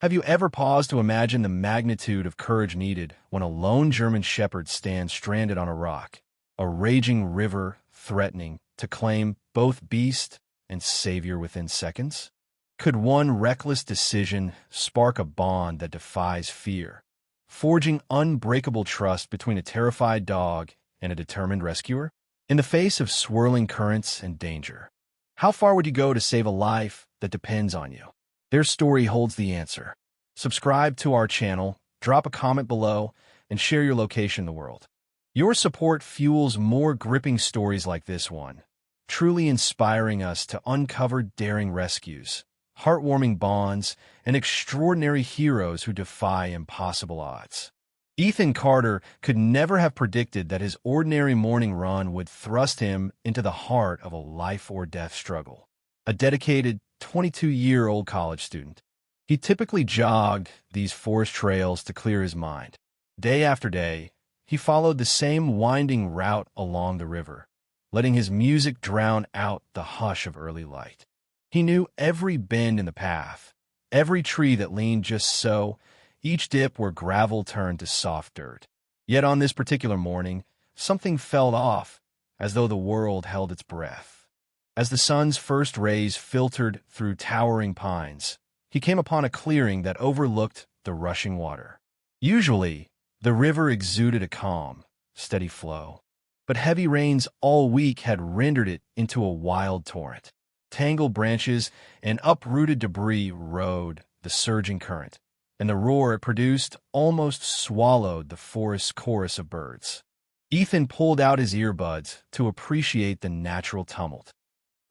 Have you ever paused to imagine the magnitude of courage needed when a lone German shepherd stands stranded on a rock, a raging river threatening to claim both beast and savior within seconds? Could one reckless decision spark a bond that defies fear, forging unbreakable trust between a terrified dog and a determined rescuer? In the face of swirling currents and danger, how far would you go to save a life that depends on you? Their story holds the answer. Subscribe to our channel, drop a comment below, and share your location in the world. Your support fuels more gripping stories like this one, truly inspiring us to uncover daring rescues, heartwarming bonds, and extraordinary heroes who defy impossible odds. Ethan Carter could never have predicted that his ordinary morning run would thrust him into the heart of a life-or-death struggle. A dedicated 22-year-old college student, he typically jogged these forest trails to clear his mind. Day after day, he followed the same winding route along the river, letting his music drown out the hush of early light. He knew every bend in the path, every tree that leaned just so, each dip where gravel turned to soft dirt. Yet on this particular morning, something fell off, as though the world held its breath. As the sun's first rays filtered through towering pines, he came upon a clearing that overlooked the rushing water. Usually, the river exuded a calm, steady flow, but heavy rains all week had rendered it into a wild torrent. Tangled branches and uprooted debris rode the surging current, and the roar it produced almost swallowed the forest's chorus of birds. Ethan pulled out his earbuds to appreciate the natural tumult,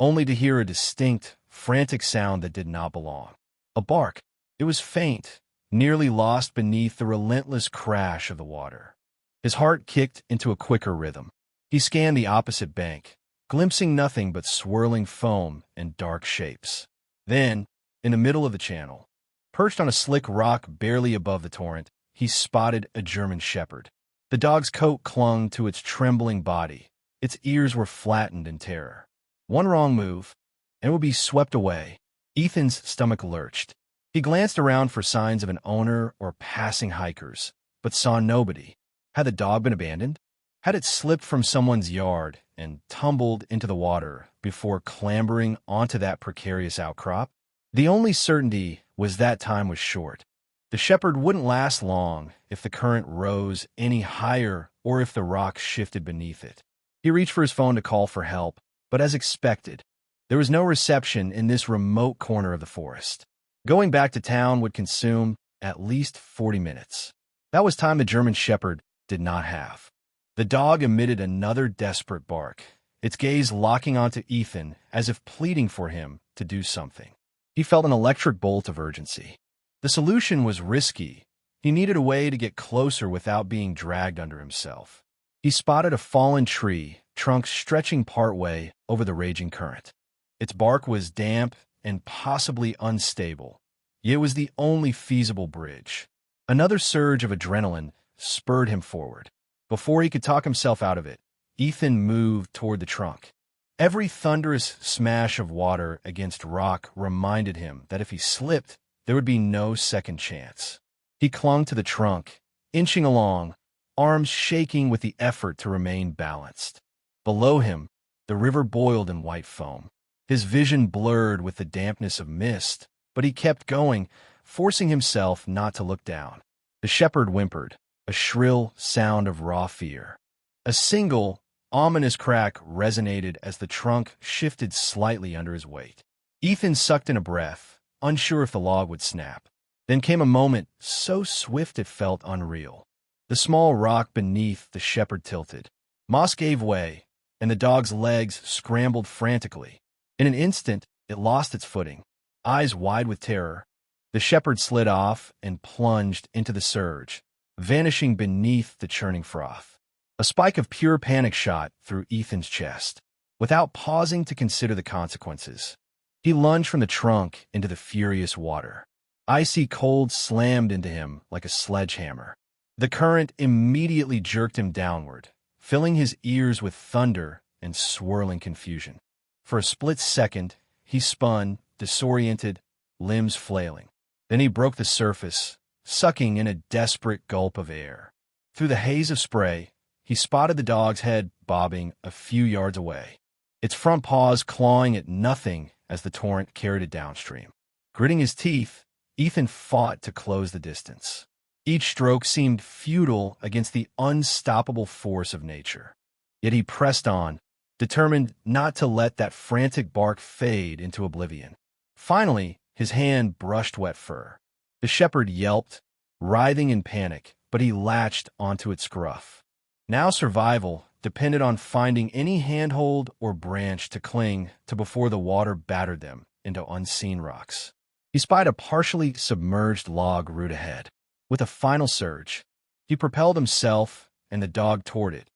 only to hear a distinct, frantic sound that did not belong. A bark. It was faint, nearly lost beneath the relentless crash of the water. His heart kicked into a quicker rhythm. He scanned the opposite bank, glimpsing nothing but swirling foam and dark shapes. Then, in the middle of the channel, perched on a slick rock barely above the torrent, he spotted a German shepherd. The dog's coat clung to its trembling body. Its ears were flattened in terror. One wrong move, and it would be swept away. Ethan's stomach lurched. He glanced around for signs of an owner or passing hikers, but saw nobody. Had the dog been abandoned? Had it slipped from someone's yard and tumbled into the water before clambering onto that precarious outcrop? The only certainty was that time was short. The shepherd wouldn't last long if the current rose any higher or if the rock shifted beneath it. He reached for his phone to call for help, but as expected, there was no reception in this remote corner of the forest. Going back to town would consume at least 40 minutes. That was time the German shepherd did not have. The dog emitted another desperate bark, its gaze locking onto Ethan as if pleading for him to do something. He felt an electric bolt of urgency. The solution was risky. He needed a way to get closer without being dragged under himself. He spotted a fallen tree, trunk stretching partway over the raging current. Its bark was damp and possibly unstable, yet it was the only feasible bridge. Another surge of adrenaline spurred him forward. Before he could talk himself out of it, Ethan moved toward the trunk. Every thunderous smash of water against rock reminded him that if he slipped, there would be no second chance. He clung to the trunk, inching along, arms shaking with the effort to remain balanced. Below him, the river boiled in white foam. His vision blurred with the dampness of mist, but he kept going, forcing himself not to look down. The shepherd whimpered, a shrill sound of raw fear. A single, ominous crack resonated as the trunk shifted slightly under his weight. Ethan sucked in a breath, unsure if the log would snap. Then came a moment so swift it felt unreal. The small rock beneath the shepherd tilted. Moss gave way, and the dog's legs scrambled frantically. In an instant, it lost its footing. Eyes wide with terror, the shepherd slid off and plunged into the surge, vanishing beneath the churning froth. A spike of pure panic shot through Ethan's chest. Without pausing to consider the consequences, he lunged from the trunk into the furious water. Icy cold slammed into him like a sledgehammer. The current immediately jerked him downward, filling his ears with thunder and swirling confusion. For a split second, he spun, disoriented, limbs flailing. Then he broke the surface, sucking in a desperate gulp of air. Through the haze of spray, he spotted the dog's head bobbing a few yards away, its front paws clawing at nothing as the torrent carried it downstream. Gritting his teeth, Ethan fought to close the distance. Each stroke seemed futile against the unstoppable force of nature. Yet he pressed on, determined not to let that frantic bark fade into oblivion. Finally, his hand brushed wet fur. The shepherd yelped, writhing in panic, but he latched onto its scruff. Now survival depended on finding any handhold or branch to cling to before the water battered them into unseen rocks. He spied a partially submerged log root ahead. With a final surge, he propelled himself and the dog toward it,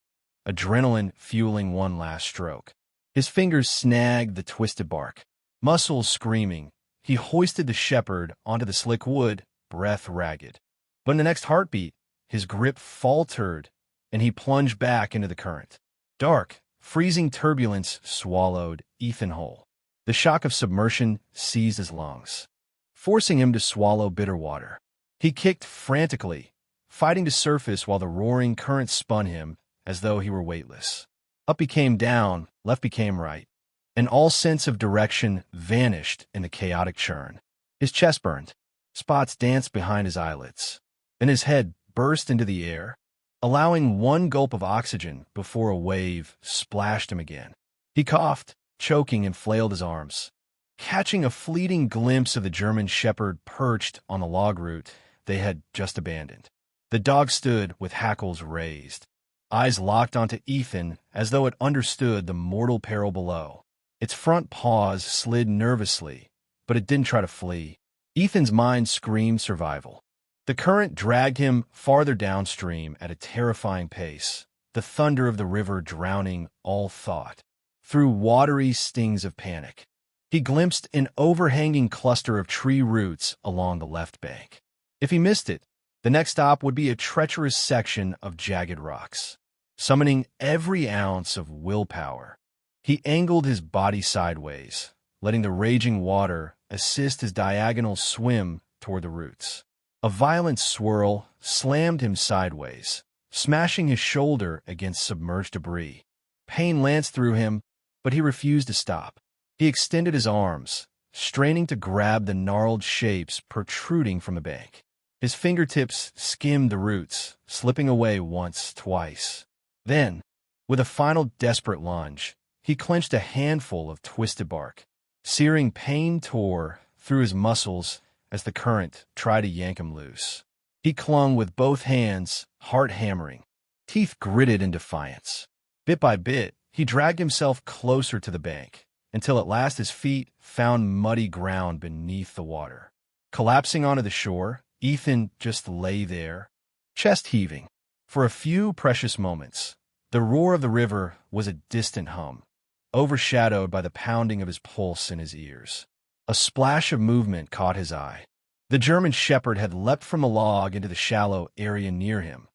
adrenaline fueling one last stroke. His fingers snagged the twisted bark. Muscles screaming, he hoisted the shepherd onto the slick wood, breath ragged. But in the next heartbeat, his grip faltered, and he plunged back into the current. Dark, freezing turbulence swallowed Ethan whole. The shock of submersion seized his lungs, forcing him to swallow bitter water. He kicked frantically, fighting to surface while the roaring current spun him as though he were weightless. Up became down, left became right, and all sense of direction vanished in the chaotic churn. His chest burned. Spots danced behind his eyelids. Then his head burst into the air, allowing one gulp of oxygen before a wave splashed him again. He coughed, choking, and flailed his arms. Catching a fleeting glimpse of the German shepherd perched on the log root they had just abandoned. The dog stood with hackles raised, eyes locked onto Ethan as though it understood the mortal peril below. Its front paws slid nervously, but it didn't try to flee. Ethan's mind screamed survival. The current dragged him farther downstream at a terrifying pace, the thunder of the river drowning all thought. Through watery stings of panic, he glimpsed an overhanging cluster of tree roots along the left bank. If he missed it, the next stop would be a treacherous section of jagged rocks. Summoning every ounce of willpower, he angled his body sideways, letting the raging water assist his diagonal swim toward the roots. A violent swirl slammed him sideways, smashing his shoulder against submerged debris. Pain lanced through him, but he refused to stop. He extended his arms, straining to grab the gnarled shapes protruding from the bank. His fingertips skimmed the roots, slipping away once, twice. Then, with a final desperate lunge, he clenched a handful of twisted bark. Searing pain tore through his muscles as the current tried to yank him loose. He clung with both hands, heart hammering, teeth gritted in defiance. Bit by bit, he dragged himself closer to the bank, until at last his feet found muddy ground beneath the water. Collapsing onto the shore, Ethan just lay there, chest heaving. For a few precious moments, the roar of the river was a distant hum, overshadowed by the pounding of his pulse in his ears. A splash of movement caught his eye. The German shepherd had leapt from the log into the shallow area near him,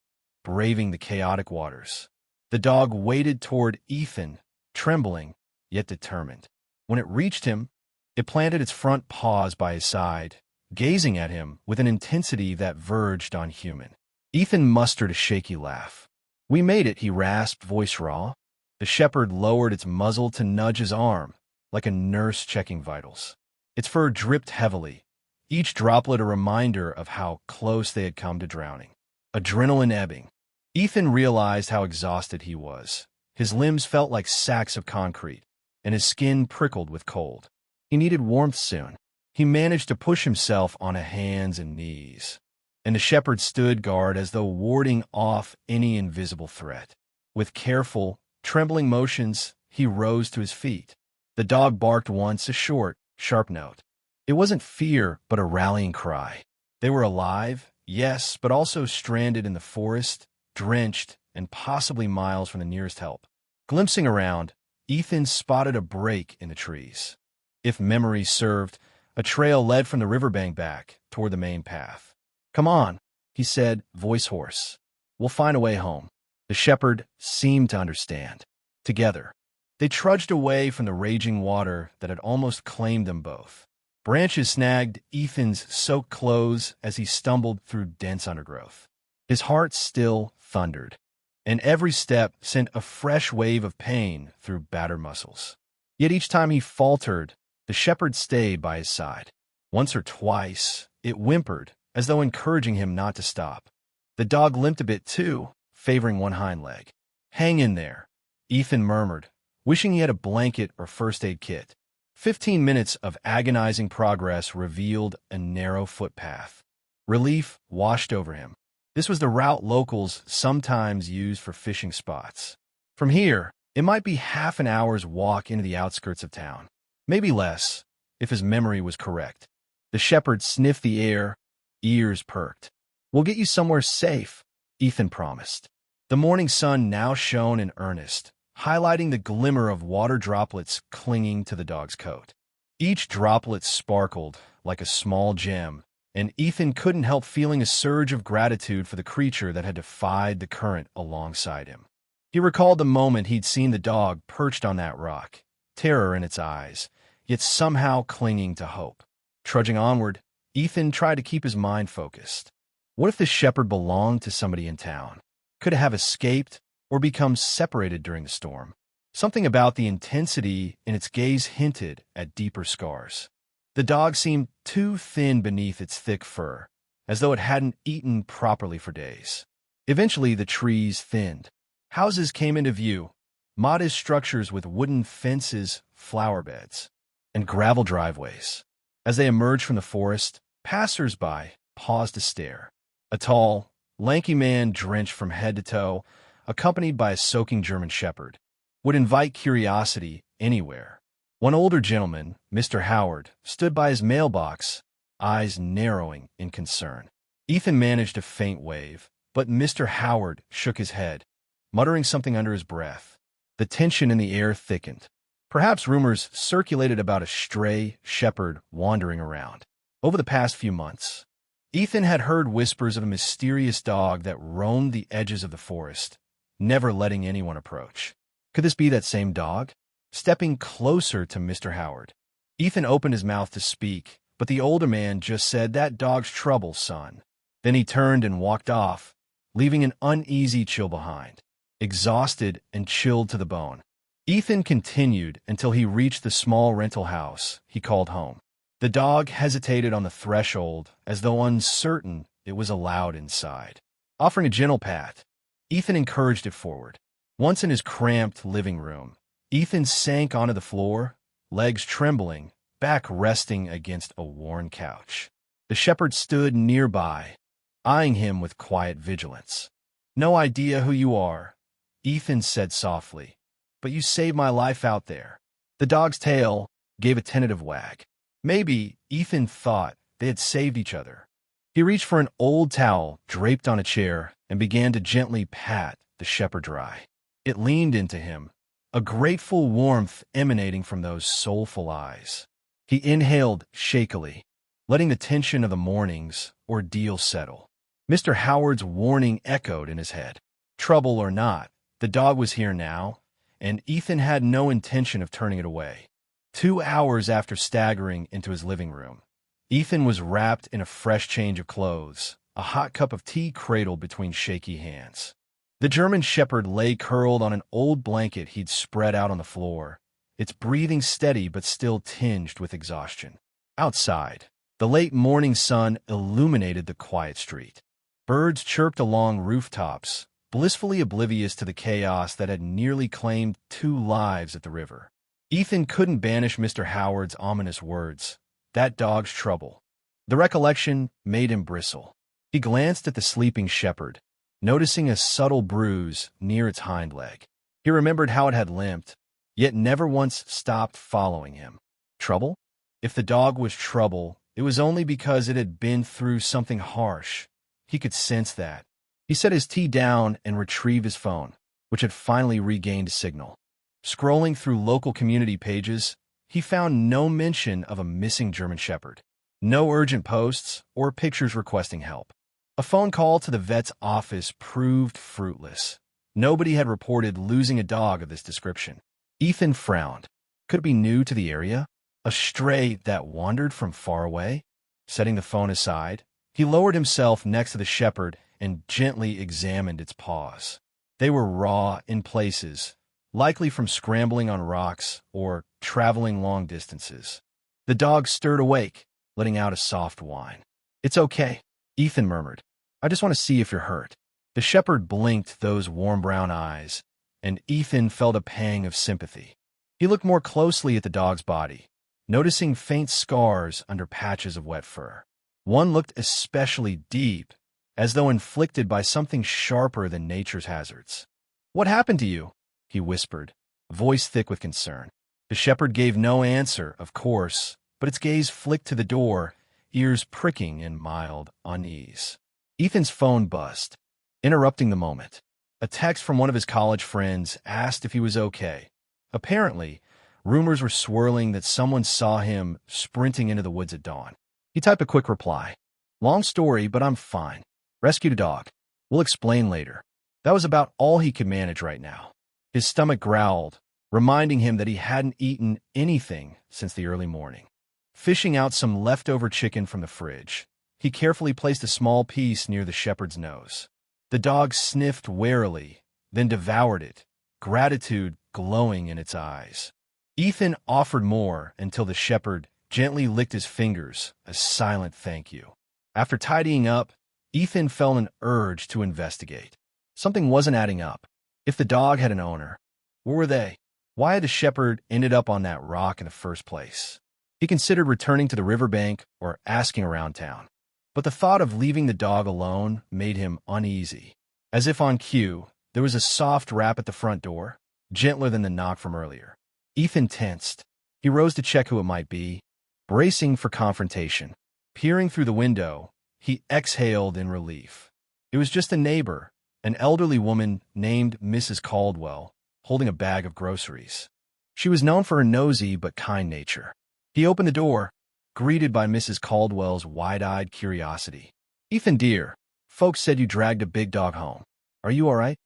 braving the chaotic waters. The dog waded toward Ethan, trembling, yet determined. When it reached him, it planted its front paws by his side, gazing at him with an intensity that verged on human. Ethan mustered a shaky laugh. "We made it," he rasped, voice raw. The shepherd lowered its muzzle to nudge his arm, like a nurse checking vitals. Its fur dripped heavily, each droplet a reminder of how close they had come to drowning. Adrenaline ebbing. Ethan realized how exhausted he was. His limbs felt like sacks of concrete, and his skin prickled with cold. He needed warmth soon. He managed to push himself onto hands and knees, and the shepherd stood guard as though warding off any invisible threat. With careful, trembling motions, he rose to his feet. The dog barked once, a short, sharp note. It wasn't fear, but a rallying cry. They were alive, yes, but also stranded in the forest, drenched, and possibly miles from the nearest help. Glimpsing around, Ethan spotted a break in the trees. If memory served, a trail led from the riverbank back toward the main path. "Come on," he said, voice hoarse. "We'll find a way home." The shepherd seemed to understand. Together, they trudged away from the raging water that had almost claimed them both. Branches snagged Ethan's soaked clothes as he stumbled through dense undergrowth. His heart still thundered, and every step sent a fresh wave of pain through battered muscles. Yet each time he faltered, the shepherd stayed by his side. Once or twice, it whimpered, as though encouraging him not to stop. The dog limped a bit too, favoring one hind leg. "Hang in there," Ethan murmured, wishing he had a blanket or first aid kit. 15 minutes of agonizing progress revealed a narrow footpath. Relief washed over him. This was the route locals sometimes use for fishing spots. From here, it might be half an hour's walk into the outskirts of town. Maybe less, if his memory was correct. The shepherd sniffed the air, ears perked. "We'll get you somewhere safe," Ethan promised. The morning sun now shone in earnest, highlighting the glimmer of water droplets clinging to the dog's coat. Each droplet sparkled like a small gem, and Ethan couldn't help feeling a surge of gratitude for the creature that had defied the current alongside him. He recalled the moment he'd seen the dog perched on that rock, terror in its eyes, yet somehow clinging to hope. Trudging onward, Ethan tried to keep his mind focused. What if the shepherd belonged to somebody in town? Could it have escaped or become separated during the storm? Something about the intensity in its gaze hinted at deeper scars. The dog seemed too thin beneath its thick fur, as though it hadn't eaten properly for days. Eventually, the trees thinned. Houses came into view, modest structures with wooden fences, flower beds, and gravel driveways. As they emerged from the forest, passers-by paused to stare. A tall, lanky man drenched from head to toe, accompanied by a soaking German shepherd, would invite curiosity anywhere. One older gentleman, Mr. Howard, stood by his mailbox, eyes narrowing in concern. Ethan managed a faint wave, but Mr. Howard shook his head, muttering something under his breath. The tension in the air thickened. Perhaps rumors circulated about a stray shepherd wandering around. Over the past few months, Ethan had heard whispers of a mysterious dog that roamed the edges of the forest, never letting anyone approach. Could this be that same dog? Stepping closer to Mr. Howard, Ethan opened his mouth to speak, but the older man just said, "That dog's trouble, son." Then he turned and walked off, leaving an uneasy chill behind. Exhausted and chilled to the bone, Ethan continued until he reached the small rental house he called home. The dog hesitated on the threshold as though uncertain it was allowed inside. Offering a gentle pat, Ethan encouraged it forward. Once in his cramped living room, Ethan sank onto the floor, legs trembling, back resting against a worn couch. The shepherd stood nearby, eyeing him with quiet vigilance. "No idea who you are," Ethan said softly, "but you saved my life out there." The dog's tail gave a tentative wag. Maybe, Ethan thought, they had saved each other. He reached for an old towel draped on a chair and began to gently pat the shepherd dry. It leaned into him, a grateful warmth emanating from those soulful eyes. He inhaled shakily, letting the tension of the morning's ordeal settle. Mr. Howard's warning echoed in his head. Trouble or not, the dog was here now, and Ethan had no intention of turning it away. 2 hours after staggering into his living room, Ethan was wrapped in a fresh change of clothes, a hot cup of tea cradled between shaky hands. The German shepherd lay curled on an old blanket he'd spread out on the floor, its breathing steady but still tinged with exhaustion. Outside, the late morning sun illuminated the quiet street. Birds chirped along rooftops, blissfully oblivious to the chaos that had nearly claimed 2 lives at the river. Ethan couldn't banish Mr. Howard's ominous words, "That dog's trouble." The recollection made him bristle. He glanced at the sleeping shepherd, noticing a subtle bruise near its hind leg. He remembered how it had limped, yet never once stopped following him. Trouble? If the dog was trouble, it was only because it had been through something harsh. He could sense that. He set his tea down and retrieved his phone, which had finally regained a signal. Scrolling through local community pages, he found no mention of a missing German shepherd. No urgent posts or pictures requesting help. A phone call to the vet's office proved fruitless. Nobody had reported losing a dog of this description. Ethan frowned. Could it be new to the area? A stray that wandered from far away? Setting the phone aside, he lowered himself next to the shepherd and gently examined its paws. They were raw in places, likely from scrambling on rocks or traveling long distances. The dog stirred awake, letting out a soft whine. "It's okay," Ethan murmured. "I just want to see if you're hurt." The shepherd blinked those warm brown eyes, and Ethan felt a pang of sympathy. He looked more closely at the dog's body, noticing faint scars under patches of wet fur. One looked especially deep, as though inflicted by something sharper than nature's hazards. "What happened to you?" he whispered, voice thick with concern. The shepherd gave no answer, of course, but its gaze flicked to the door, ears pricking in mild unease. Ethan's phone buzzed, interrupting the moment. A text from one of his college friends asked if he was okay. Apparently, rumors were swirling that someone saw him sprinting into the woods at dawn. He typed a quick reply. "Long story, but I'm fine. Rescued a dog. We'll explain later." That was about all he could manage right now. His stomach growled, reminding him that he hadn't eaten anything since the early morning. Fishing out some leftover chicken from the fridge, he carefully placed a small piece near the shepherd's nose. The dog sniffed warily, then devoured it, gratitude glowing in its eyes. Ethan offered more until the shepherd gently licked his fingers, a silent thank you. After tidying up, Ethan felt an urge to investigate. Something wasn't adding up. If the dog had an owner, where were they? Why had the shepherd ended up on that rock in the first place? He considered returning to the riverbank or asking around town. But the thought of leaving the dog alone made him uneasy. As if on cue, there was a soft rap at the front door, gentler than the knock from earlier. Ethan tensed. He rose to check who it might be, bracing for confrontation. Peering through the window, he exhaled in relief. It was just a neighbor, an elderly woman named Mrs. Caldwell, holding a bag of groceries. She was known for her nosy but kind nature. He opened the door, greeted by Mrs. Caldwell's wide-eyed curiosity. "Ethan, dear, folks said you dragged a big dog home. Are you all right?"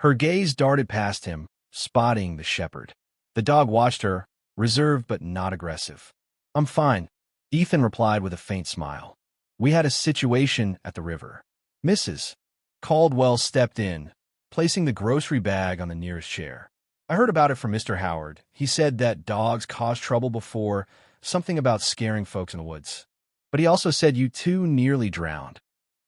Her gaze darted past him, spotting the shepherd. The dog watched her, reserved but not aggressive. "I'm fine," Ethan replied with a faint smile. "We had a situation at the river." Mrs. Caldwell stepped in, placing the grocery bag on the nearest chair. "I heard about it from Mr. Howard. He said that dogs caused trouble before, something about scaring folks in the woods. But he also said you two nearly drowned."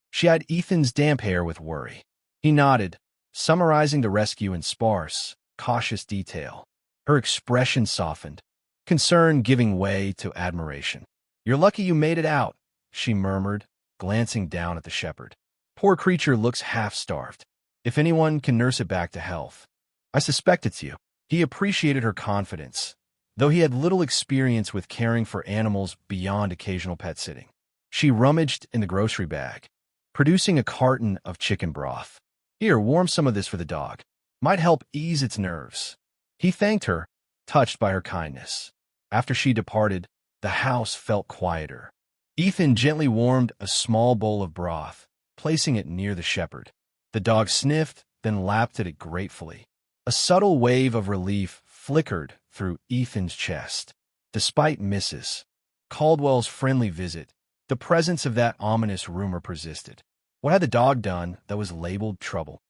She eyed Ethan's damp hair with worry. He nodded, summarizing the rescue in sparse, cautious detail. Her expression softened, concern giving way to admiration. "You're lucky you made it out," she murmured, glancing down at the shepherd. "Poor creature looks half-starved. If anyone can nurse it back to health, I suspect it's you." He appreciated her confidence, though he had little experience with caring for animals beyond occasional pet sitting. She rummaged in the grocery bag, producing a carton of chicken broth. "Here, warm some of this for the dog. Might help ease its nerves." He thanked her, touched by her kindness. After she departed, the house felt quieter. Ethan gently warmed a small bowl of broth, placing it near the shepherd. The dog sniffed, then lapped at it gratefully. A subtle wave of relief flickered through Ethan's chest. Despite Mrs. Caldwell's friendly visit, the presence of that ominous rumor persisted. What had the dog done that was labeled trouble?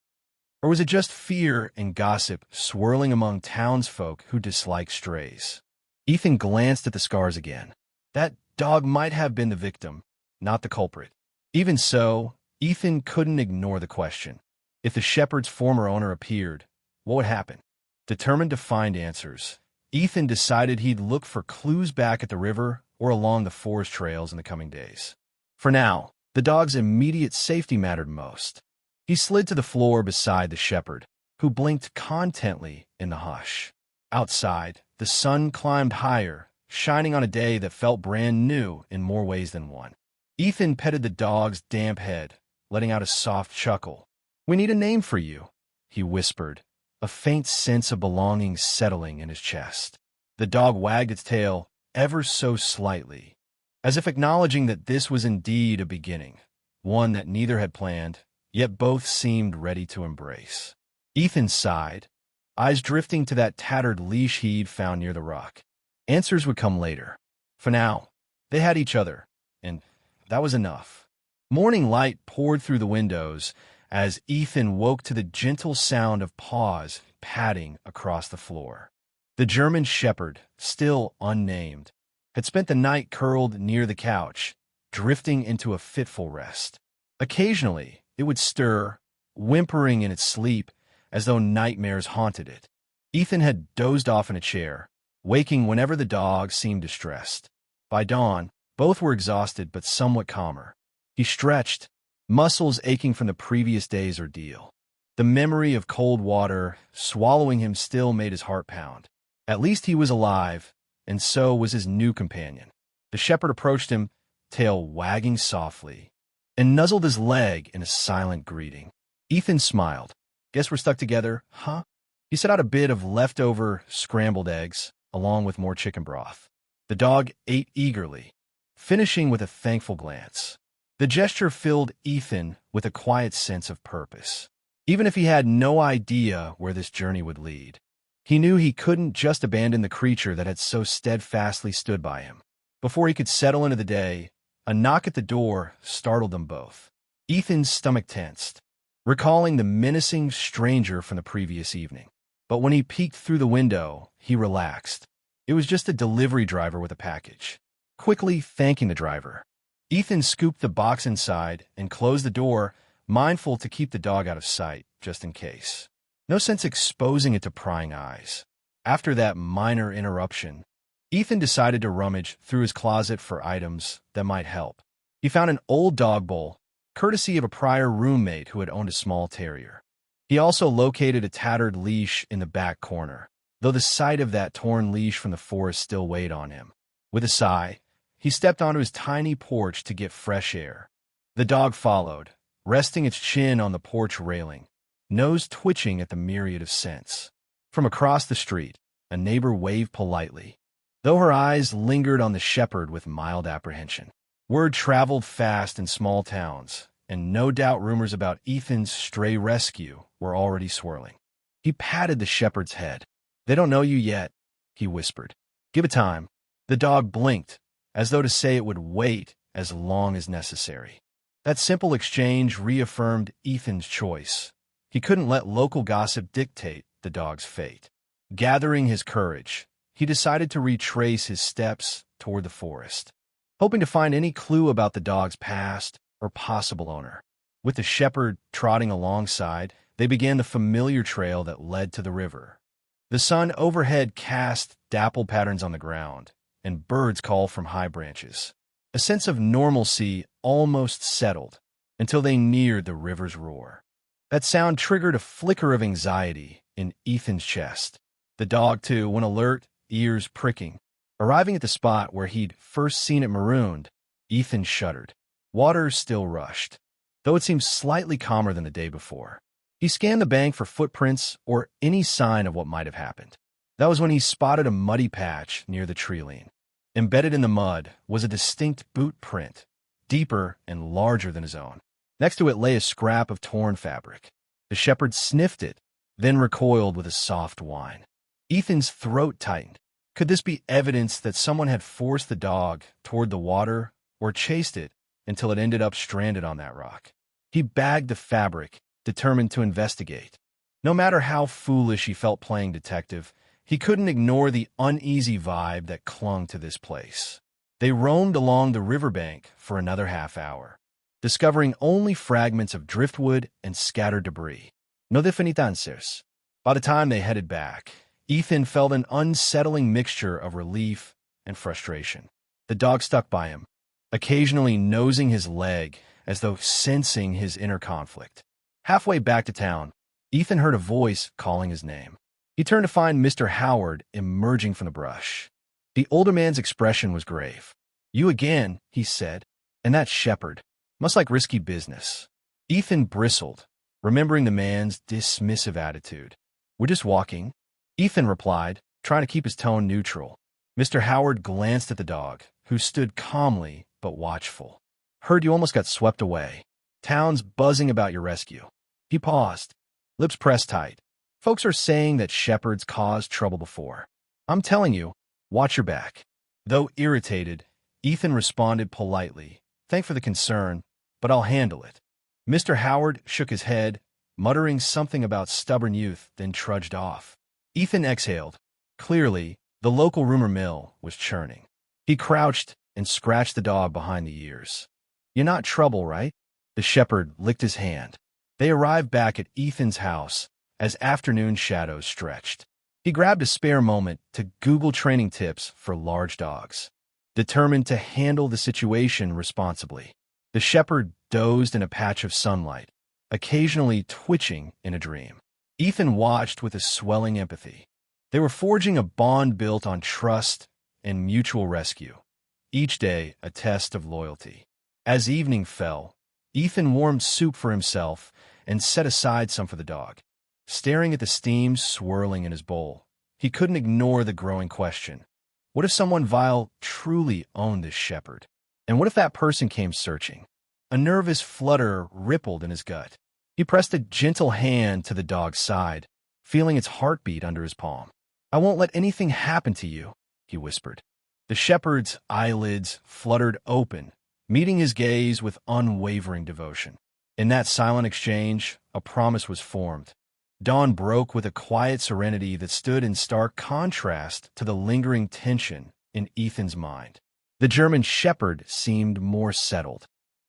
Or was it just fear and gossip swirling among townsfolk who dislike strays? Ethan glanced at the scars again. That dog might have been the victim, not the culprit. Even so, Ethan couldn't ignore the question. If the shepherd's former owner appeared, what would happen? Determined to find answers, Ethan decided he'd look for clues back at the river or along the forest trails in the coming days. For now, the dog's immediate safety mattered most. He slid to the floor beside the shepherd, who blinked contently in the hush. Outside, the sun climbed higher, shining on a day that felt brand new in more ways than one. Ethan petted the dog's damp head, letting out a soft chuckle. "We need a name for you," he whispered, a faint sense of belonging settling in his chest. The dog wagged its tail ever so slightly, as if acknowledging that this was indeed a beginning, one that neither had planned, yet both seemed ready to embrace. Ethan sighed, eyes drifting to that tattered leash he'd found near the rock. Answers would come later. For now, they had each other, and that was enough. Morning light poured through the windows as Ethan woke to the gentle sound of paws padding across the floor. The German shepherd, still unnamed, had spent the night curled near the couch, drifting into a fitful rest. Occasionally, it would stir, whimpering in its sleep as though nightmares haunted it. Ethan had dozed off in a chair, waking whenever the dog seemed distressed. By dawn, both were exhausted but somewhat calmer. He stretched, muscles aching from the previous day's ordeal. The memory of cold water swallowing him still made his heart pound. At least he was alive, and so was his new companion. The shepherd approached him, tail wagging softly, and nuzzled his leg in a silent greeting. Ethan smiled. "Guess we're stuck together, huh?" He set out a bit of leftover scrambled eggs, along with more chicken broth. The dog ate eagerly, finishing with a thankful glance. The gesture filled Ethan with a quiet sense of purpose. Even if he had no idea where this journey would lead, he knew he couldn't just abandon the creature that had so steadfastly stood by him. Before he could settle into the day, a knock at the door startled them both. Ethan's stomach tensed, recalling the menacing stranger from the previous evening. But when he peeked through the window, he relaxed. It was just a delivery driver with a package. Quickly thanking the driver, Ethan scooped the box inside and closed the door, mindful to keep the dog out of sight, just in case. No sense exposing it to prying eyes. After that minor interruption, Ethan decided to rummage through his closet for items that might help. He found an old dog bowl, courtesy of a prior roommate who had owned a small terrier. He also located a tattered leash in the back corner, though the sight of that torn leash from the forest still weighed on him. With a sigh, he stepped onto his tiny porch to get fresh air. The dog followed, resting its chin on the porch railing, nose twitching at the myriad of scents. From across the street, a neighbor waved politely, though her eyes lingered on the shepherd with mild apprehension. Word traveled fast in small towns, and no doubt rumors about Ethan's stray rescue were already swirling. He patted the shepherd's head. "They don't know you yet," he whispered. "Give it time." The dog blinked, as though to say it would wait as long as necessary. That simple exchange reaffirmed Ethan's choice. He couldn't let local gossip dictate the dog's fate. Gathering his courage, he decided to retrace his steps toward the forest, hoping to find any clue about the dog's past or possible owner. With the shepherd trotting alongside, they began the familiar trail that led to the river. The sun overhead cast dappled patterns on the ground, and birds called from high branches. A sense of normalcy almost settled until they neared the river's roar. That sound triggered a flicker of anxiety in Ethan's chest. The dog, too, went alert, ears pricking. Arriving at the spot where he'd first seen it marooned, Ethan shuddered. Water still rushed, though it seemed slightly calmer than the day before. He scanned the bank for footprints or any sign of what might have happened. That was when he spotted a muddy patch near the tree-line. Embedded in the mud was a distinct boot print, deeper and larger than his own. Next to it lay a scrap of torn fabric. The shepherd sniffed it, then recoiled with a soft whine. Ethan's throat tightened. Could this be evidence that someone had forced the dog toward the water or chased it until it ended up stranded on that rock? He bagged the fabric, determined to investigate. No matter how foolish he felt playing detective, he couldn't ignore the uneasy vibe that clung to this place. They roamed along the riverbank for another half hour, discovering only fragments of driftwood and scattered debris. No definitances. By the time they headed back, Ethan felt an unsettling mixture of relief and frustration. The dog stuck by him, occasionally nosing his leg as though sensing his inner conflict. Halfway back to town, Ethan heard a voice calling his name. He turned to find Mr. Howard emerging from the brush. The older man's expression was grave. "You again," he said, "and that shepherd. Must like risky business." Ethan bristled, remembering the man's dismissive attitude. "We're just walking," Ethan replied, trying to keep his tone neutral. Mr. Howard glanced at the dog, who stood calmly but watchful. "Heard you almost got swept away. Town's buzzing about your rescue." He paused, lips pressed tight. "Folks are saying that shepherds caused trouble before. I'm telling you, watch your back." Though irritated, Ethan responded politely, "Thanks for the concern, but I'll handle it." Mr. Howard shook his head, muttering something about stubborn youth, then trudged off. Ethan exhaled. Clearly, the local rumor mill was churning. He crouched and scratched the dog behind the ears. "You're not trouble, right?" The shepherd licked his hand. They arrived back at Ethan's house as afternoon shadows stretched. He grabbed a spare moment to Google training tips for large dogs, determined to handle the situation responsibly. The shepherd dozed in a patch of sunlight, occasionally twitching in a dream. Ethan watched with a swelling empathy. They were forging a bond built on trust and mutual rescue, each day a test of loyalty. As evening fell, Ethan warmed soup for himself and set aside some for the dog. Staring at the steam swirling in his bowl, he couldn't ignore the growing question. What if someone vile truly owned this shepherd? And what if that person came searching? A nervous flutter rippled in his gut. He pressed a gentle hand to the dog's side, feeling its heartbeat under his palm. "I won't let anything happen to you," he whispered. The shepherd's eyelids fluttered open, meeting his gaze with unwavering devotion. In that silent exchange, a promise was formed. Dawn broke with a quiet serenity that stood in stark contrast to the lingering tension in Ethan's mind. The German shepherd seemed more settled,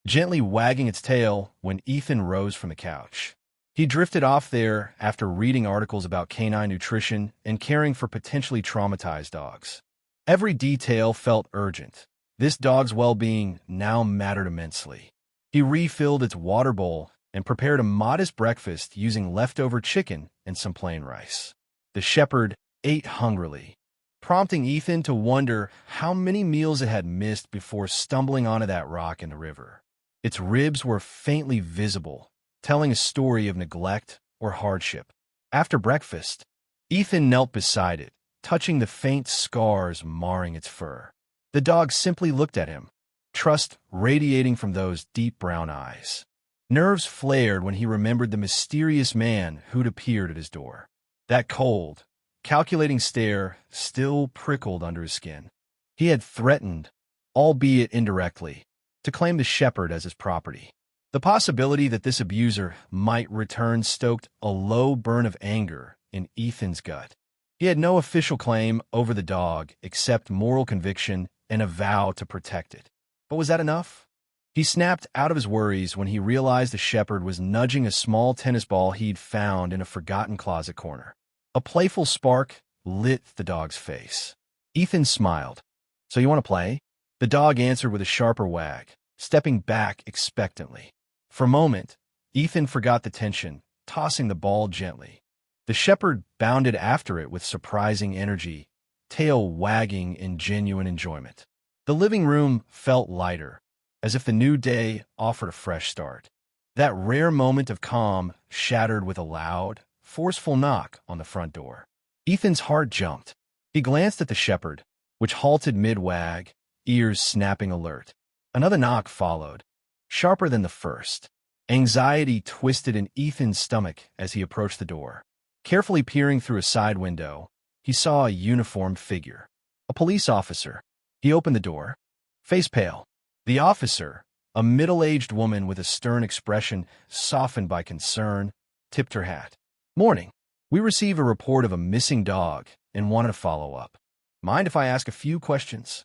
gently wagging its tail when Ethan rose from the couch. He drifted off there after reading articles about canine nutrition and caring for potentially traumatized dogs. Every detail felt urgent. This dog's well-being now mattered immensely. He refilled its water bowl and prepared a modest breakfast using leftover chicken and some plain rice. The shepherd ate hungrily, prompting Ethan to wonder how many meals it had missed before stumbling onto that rock in the river. Its ribs were faintly visible, telling a story of neglect or hardship. After breakfast, Ethan knelt beside it, touching the faint scars marring its fur. The dog simply looked at him, trust radiating from those deep brown eyes. Nerves flared when he remembered the mysterious man who'd appeared at his door. That cold, calculating stare still prickled under his skin. He had threatened, albeit indirectly, to claim the shepherd as his property. The possibility that this abuser might return stoked a low burn of anger in Ethan's gut. He had no official claim over the dog except moral conviction and a vow to protect it. But was that enough? He snapped out of his worries when he realized the shepherd was nudging a small tennis ball he'd found in a forgotten closet corner. A playful spark lit the dog's face. Ethan smiled. "So you want to play?" The dog answered with a sharper wag, stepping back expectantly. For a moment, Ethan forgot the tension, tossing the ball gently. The shepherd bounded after it with surprising energy, tail wagging in genuine enjoyment. The living room felt lighter, as if the new day offered a fresh start. That rare moment of calm shattered with a loud, forceful knock on the front door. Ethan's heart jumped. He glanced at the shepherd, which halted mid-wag, ears snapping alert. Another knock followed, sharper than the first. Anxiety twisted in Ethan's stomach as he approached the door. Carefully peering through a side window, he saw a uniformed figure. A police officer. He opened the door, face pale. The officer, a middle-aged woman with a stern expression softened by concern, tipped her hat. "Morning. We received a report of a missing dog and wanted to follow up. Mind if I ask a few questions?"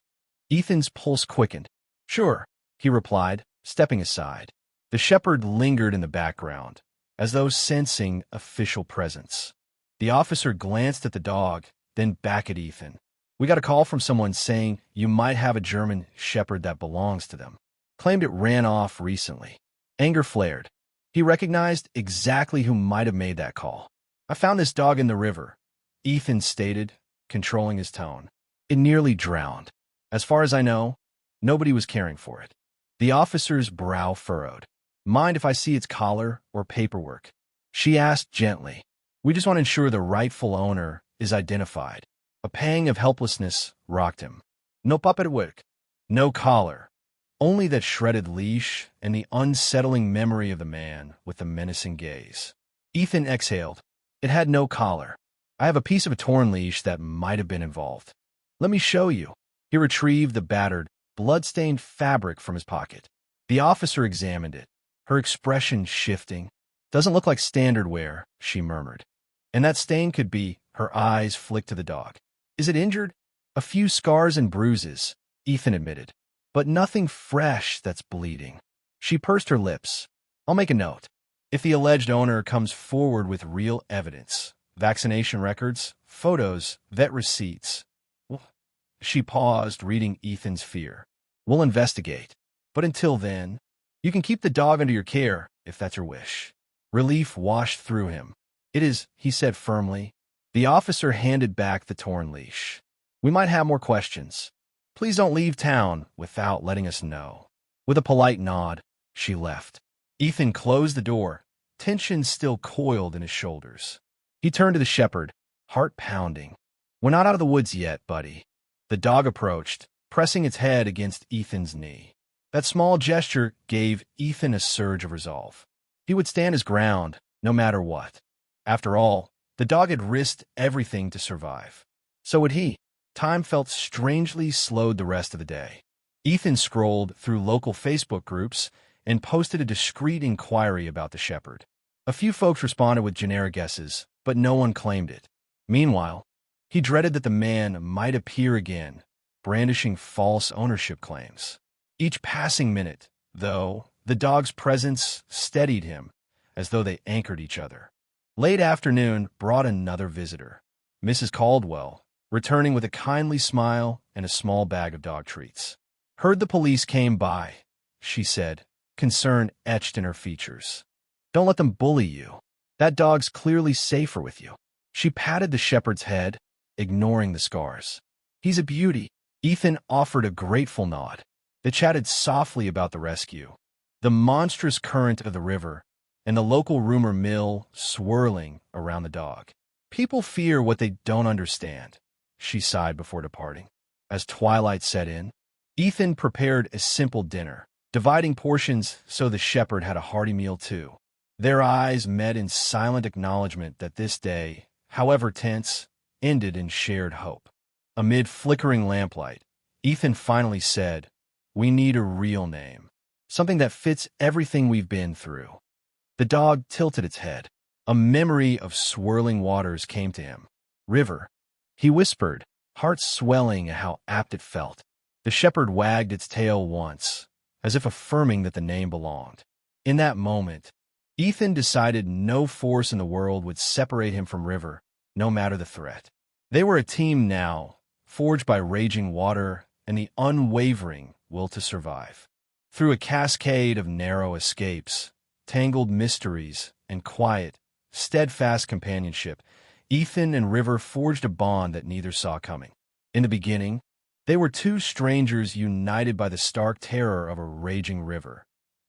Ethan's pulse quickened. "Sure," he replied, stepping aside. The shepherd lingered in the background, as though sensing official presence. The officer glanced at the dog, then back at Ethan. "We got a call from someone saying you might have a German shepherd that belongs to them. Claimed it ran off recently." Anger flared. He recognized exactly who might have made that call. "I found this dog in the river," Ethan stated, controlling his tone. "It nearly drowned. As far as I know, nobody was caring for it." The officer's brow furrowed. "Mind if I see its collar or paperwork?" she asked gently. "We just want to ensure the rightful owner is identified." A pang of helplessness rocked him. No paperwork, no collar, only that shredded leash and the unsettling memory of the man with the menacing gaze. Ethan exhaled. "It had no collar. I have a piece of a torn leash that might have been involved." "Let me show you." He retrieved the battered, blood-stained fabric from his pocket. The officer examined it, her expression shifting. "Doesn't look like standard wear," she murmured. "And that stain could be—" Her eyes flicked to the dog. "Is it injured?" "A few scars and bruises," Ethan admitted. "But nothing fresh that's bleeding." She pursed her lips. "I'll make a note. If the alleged owner comes forward with real evidence, vaccination records, photos, vet receipts." She paused, reading Ethan's fear. "We'll investigate. But until then, you can keep the dog under your care, if that's your wish." Relief washed through him. "It is," he said firmly. The officer handed back the torn leash. "We might have more questions. Please don't leave town without letting us know." With a polite nod, she left. Ethan closed the door, tension still coiled in his shoulders. He turned to the shepherd, heart pounding. "We're not out of the woods yet, buddy." The dog approached, pressing its head against Ethan's knee. That small gesture gave Ethan a surge of resolve. He would stand his ground, no matter what. After all, the dog had risked everything to survive. So would he. Time felt strangely slowed the rest of the day. Ethan scrolled through local Facebook groups and posted a discreet inquiry about the shepherd. A few folks responded with generic guesses, but no one claimed it. Meanwhile, he dreaded that the man might appear again, brandishing false ownership claims. Each passing minute, though, the dog's presence steadied him, as though they anchored each other. Late afternoon brought another visitor, Mrs. Caldwell, returning with a kindly smile and a small bag of dog treats. "Heard the police came by," she said, concern etched in her features. "Don't let them bully you. That dog's clearly safer with you." She patted the shepherd's head, ignoring the scars. "He's a beauty." Ethan offered a grateful nod. They chatted softly about the rescue, the monstrous current of the river, and the local rumor mill swirling around the dog. "People fear what they don't understand," she sighed before departing. As twilight set in, Ethan prepared a simple dinner, dividing portions so the shepherd had a hearty meal too. Their eyes met in silent acknowledgement that this day, however tense, ended in shared hope. Amid flickering lamplight, Ethan finally said, "We need a real name, something that fits everything we've been through." The dog tilted its head. A memory of swirling waters came to him. "River," he whispered, heart swelling at how apt it felt. The shepherd wagged its tail once, as if affirming that the name belonged. In that moment, Ethan decided no force in the world would separate him from River, no matter the threat. They were a team now, forged by raging water and the unwavering will to survive. Through a cascade of narrow escapes, tangled mysteries, and quiet, steadfast companionship, Ethan and River forged a bond that neither saw coming. In the beginning, they were two strangers united by the stark terror of a raging river.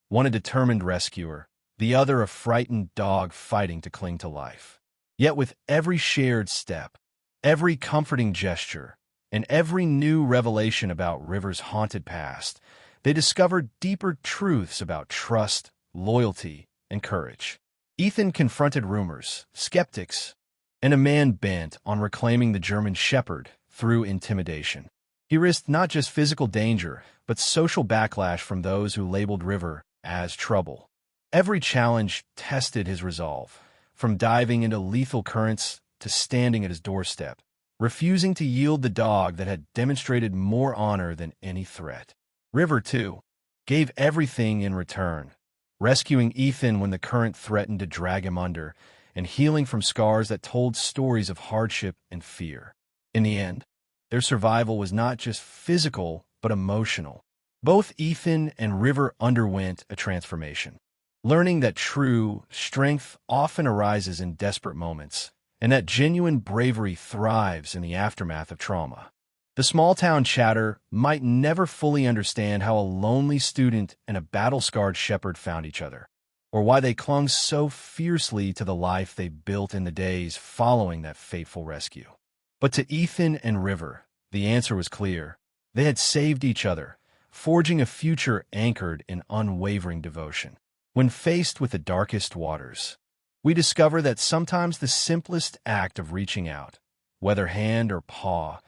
One a determined rescuer, the other a frightened dog fighting to cling to life. Yet with every shared step, every comforting gesture, and every new revelation about River's haunted past, they discovered deeper truths about trust, loyalty, and courage. Ethan confronted rumors, skeptics, and a man bent on reclaiming the German shepherd through intimidation. He risked not just physical danger, but social backlash from those who labeled River as trouble. Every challenge tested his resolve, from diving into lethal currents to standing at his doorstep, refusing to yield the dog that had demonstrated more honor than any threat. River, too, gave everything in return, rescuing Ethan when the current threatened to drag him under, and healing from scars that told stories of hardship and fear. In the end, their survival was not just physical, but emotional. Both Ethan and River underwent a transformation, learning that true strength often arises in desperate moments, and that genuine bravery thrives in the aftermath of trauma. The small-town chatter might never fully understand how a lonely student and a battle-scarred shepherd found each other, or why they clung so fiercely to the life they built in the days following that fateful rescue. But to Ethan and River, the answer was clear. They had saved each other, forging a future anchored in unwavering devotion. When faced with the darkest waters, we discover that sometimes the simplest act of reaching out, whether hand or paw,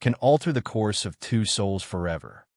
can alter the course of two souls forever.